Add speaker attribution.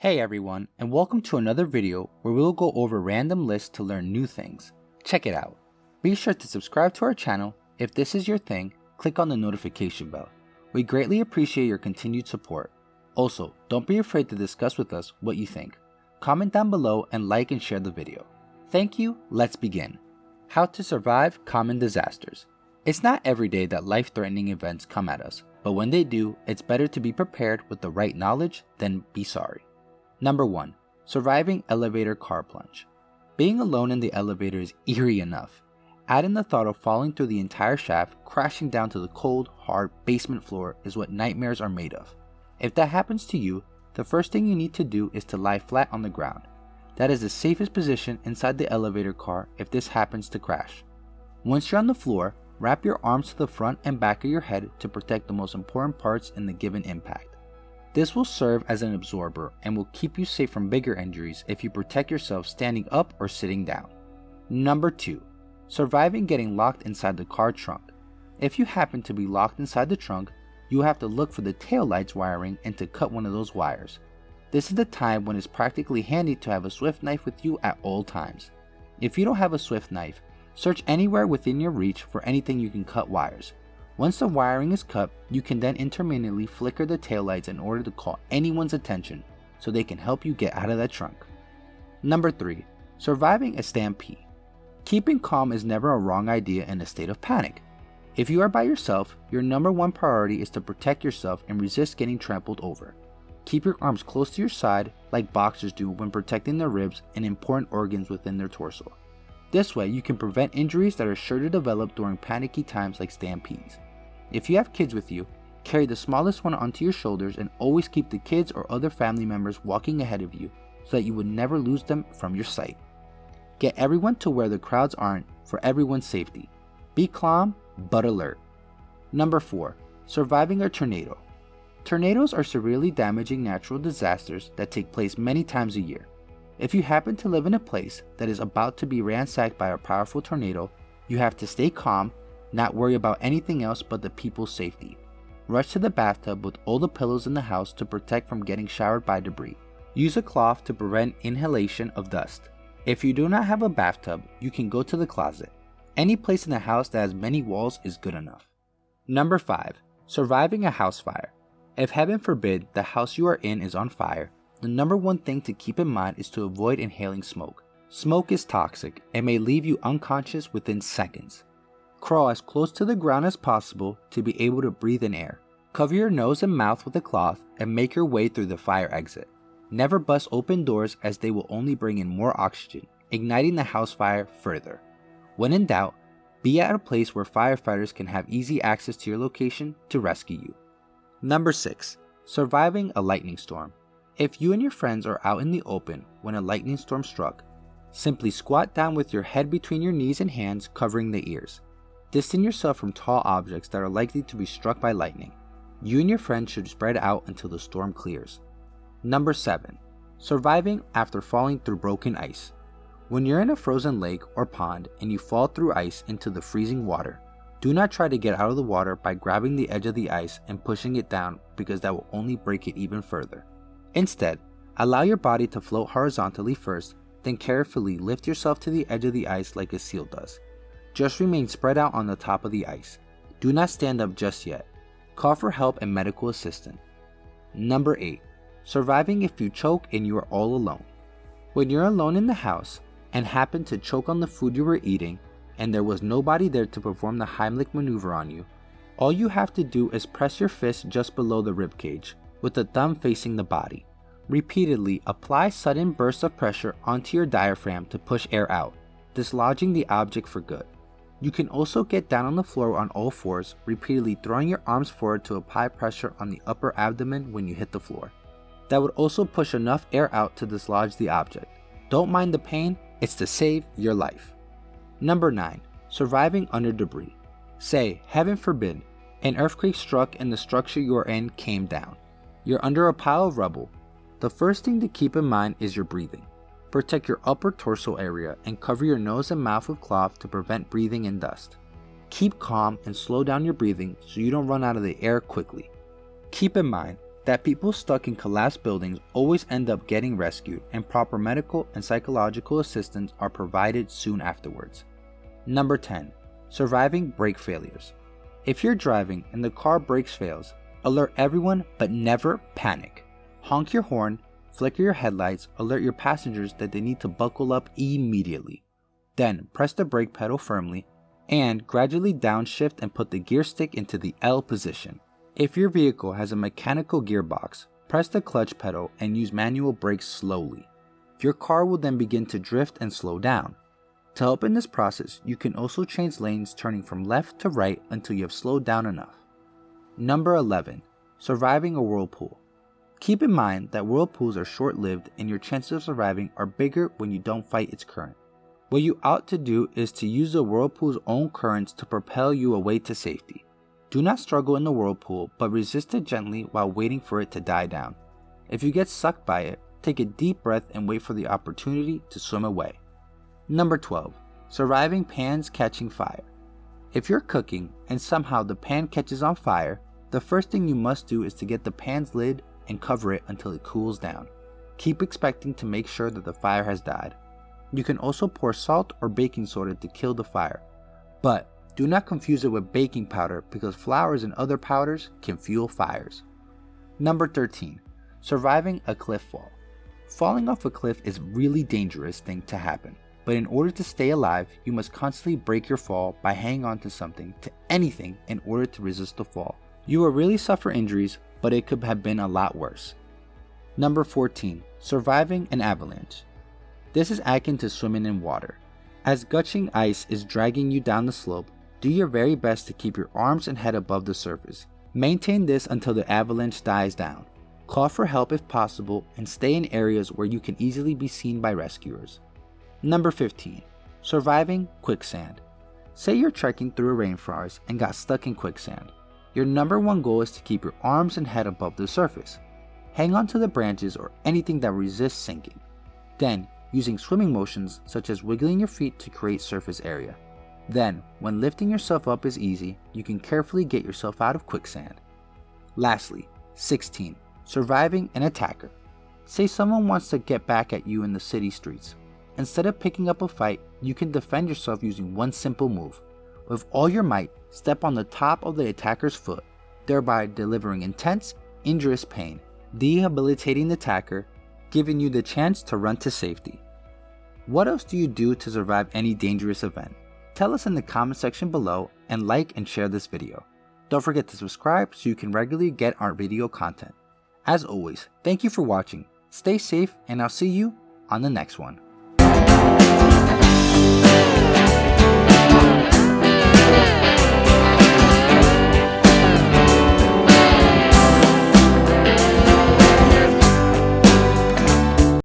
Speaker 1: Hey everyone, and welcome to another video where we'll go over random lists to learn new things. Check it out. Be sure to subscribe to our channel. If this is your thing, click on the notification bell. We greatly appreciate your continued support. Also, don't be afraid to discuss with us what you think. Comment down below and like and share the video. Thank you, let's begin. How to survive common disasters. It's not every day that life-threatening events come at us, but when they do, it's better to be prepared with the right knowledge than be sorry. Number 1. Surviving elevator car plunge. Being alone in the elevator is eerie enough. Add in the thought of falling through the entire shaft, crashing down to the cold, hard basement floor is what nightmares are made of. If that happens to you, the first thing you need to do is to lie flat on the ground. That is the safest position inside the elevator car if this happens to crash. Once you're on the floor, wrap your arms to the front and back of your head to protect the most important parts in the given impact. This will serve as an absorber and will keep you safe from bigger injuries if you protect yourself standing up or sitting down. Number 2. Surviving getting locked inside the car trunk. If you happen to be locked inside the trunk, you have to look for the taillights wiring and to cut one of those wires. This is the time when it's practically handy to have a swift knife with you at all times. If you don't have a swift knife, search anywhere within your reach for anything you can cut wires. Once the wiring is cut, you can then intermittently flicker the taillights in order to call anyone's attention so they can help you get out of that trunk. Number 3. Surviving a stampede. Keeping calm is never a wrong idea in a state of panic. If you are by yourself, your number 1 priority is to protect yourself and resist getting trampled over. Keep your arms close to your side like boxers do when protecting their ribs and important organs within their torso. This way you can prevent injuries that are sure to develop during panicky times like stampedes. If you have kids with you, carry the smallest one onto your shoulders and always keep the kids or other family members walking ahead of you so that you would never lose them from your sight. Get everyone to where the crowds aren't for everyone's safety. Be calm but alert. Number 4. Surviving a tornado. Tornadoes are severely damaging natural disasters that take place many times a year. If you happen to live in a place that is about to be ransacked by a powerful tornado, you have to stay calm, not worry about anything else but the people's safety. Rush to the bathtub with all the pillows in the house to protect from getting showered by debris. Use a cloth to prevent inhalation of dust. If you do not have a bathtub, you can go to the closet. Any place in the house that has many walls is good enough. Number 5. Surviving a house fire. If heaven forbid the house you are in is on fire, the number 1 thing to keep in mind is to avoid inhaling smoke. Smoke is toxic and may leave you unconscious within seconds. Crawl as close to the ground as possible to be able to breathe in air. Cover your nose and mouth with a cloth and make your way through the fire exit. Never bust open doors as they will only bring in more oxygen, igniting the house fire further. When in doubt, be at a place where firefighters can have easy access to your location to rescue you. Number 6. Surviving a lightning storm. If you and your friends are out in the open when a lightning storm struck, simply squat down with your head between your knees and hands covering the ears. Distance yourself from tall objects that are likely to be struck by lightning. You and your friends should spread out until the storm clears. Number 7. Surviving after falling through broken ice. When you're in a frozen lake or pond and you fall through ice into the freezing water, do not try to get out of the water by grabbing the edge of the ice and pushing it down because that will only break it even further. Instead, allow your body to float horizontally first, then carefully lift yourself to the edge of the ice like a seal does. Just remain spread out on the top of the ice. Do not stand up just yet. Call for help and medical assistance. Number 8. Surviving if you choke and you are all alone. When you're alone in the house and happen to choke on the food you were eating and there was nobody there to perform the Heimlich maneuver on you, all you have to do is press your fist just below the ribcage, with the thumb facing the body. Repeatedly apply sudden bursts of pressure onto your diaphragm to push air out, dislodging the object for good. You can also get down on the floor on all fours, repeatedly throwing your arms forward to apply pressure on the upper abdomen when you hit the floor. That would also push enough air out to dislodge the object. Don't mind the pain, it's to save your life. Number 9. Surviving under debris. Say, heaven forbid, an earthquake struck and the structure you are in came down. You're under a pile of rubble. The first thing to keep in mind is your breathing. Protect your upper torso area and cover your nose and mouth with cloth to prevent breathing in dust. Keep calm and slow down your breathing so you don't run out of the air quickly. Keep in mind, that people stuck in collapsed buildings always end up getting rescued and proper medical and psychological assistance are provided soon afterwards. Number 10. Surviving brake failures. If you're driving and the car brakes fails, alert everyone but never panic. Honk your horn, flicker your headlights, alert your passengers that they need to buckle up immediately. Then press the brake pedal firmly and gradually downshift and put the gear stick into the L position. If your vehicle has a mechanical gearbox, press the clutch pedal and use manual brakes slowly. Your car will then begin to drift and slow down. To help in this process, you can also change lanes turning from left to right until you have slowed down enough. Number 11. Surviving a whirlpool. Keep in mind that whirlpools are short-lived and your chances of surviving are bigger when you don't fight its current. What you ought to do is to use the whirlpool's own currents to propel you away to safety. Do not struggle in the whirlpool, but resist it gently while waiting for it to die down. If you get sucked by it, take a deep breath and wait for the opportunity to swim away. Number 12. Surviving pans catching fire. If you're cooking and somehow the pan catches on fire, the first thing you must do is to get the pan's lid and cover it until it cools down. Keep expecting to make sure that the fire has died. You can also pour salt or baking soda to kill the fire, but do not confuse it with baking powder because flours and other powders can fuel fires. Number 13. Surviving a cliff fall. Falling off a cliff is a really dangerous thing to happen, but in order to stay alive, you must constantly break your fall by hanging on to something, to anything, in order to resist the fall. You will really suffer injuries, but it could have been a lot worse. Number 14. Surviving an avalanche. This is akin to swimming in water. As gushing ice is dragging you down the slope, do your very best to keep your arms and head above the surface. Maintain this until the avalanche dies down. Call for help if possible and stay in areas where you can easily be seen by rescuers. Number 15. Surviving quicksand. Say you're trekking through a rainforest and got stuck in quicksand. Your number one goal is to keep your arms and head above the surface. Hang on to the branches or anything that resists sinking. Then, using swimming motions such as wiggling your feet to create surface area. Then, when lifting yourself up is easy, you can carefully get yourself out of quicksand. Lastly, 16. Surviving an attacker. Say someone wants to get back at you in the city streets. Instead of picking up a fight, you can defend yourself using one simple move. With all your might, step on the top of the attacker's foot, thereby delivering intense, injurious pain, debilitating the attacker, giving you the chance to run to safety. What else do you do to survive any dangerous event? Tell us in the comment section below and like and share this video. Don't forget to subscribe so you can regularly get our video content. As always, thank you for watching, stay safe, and I'll see you on the next one.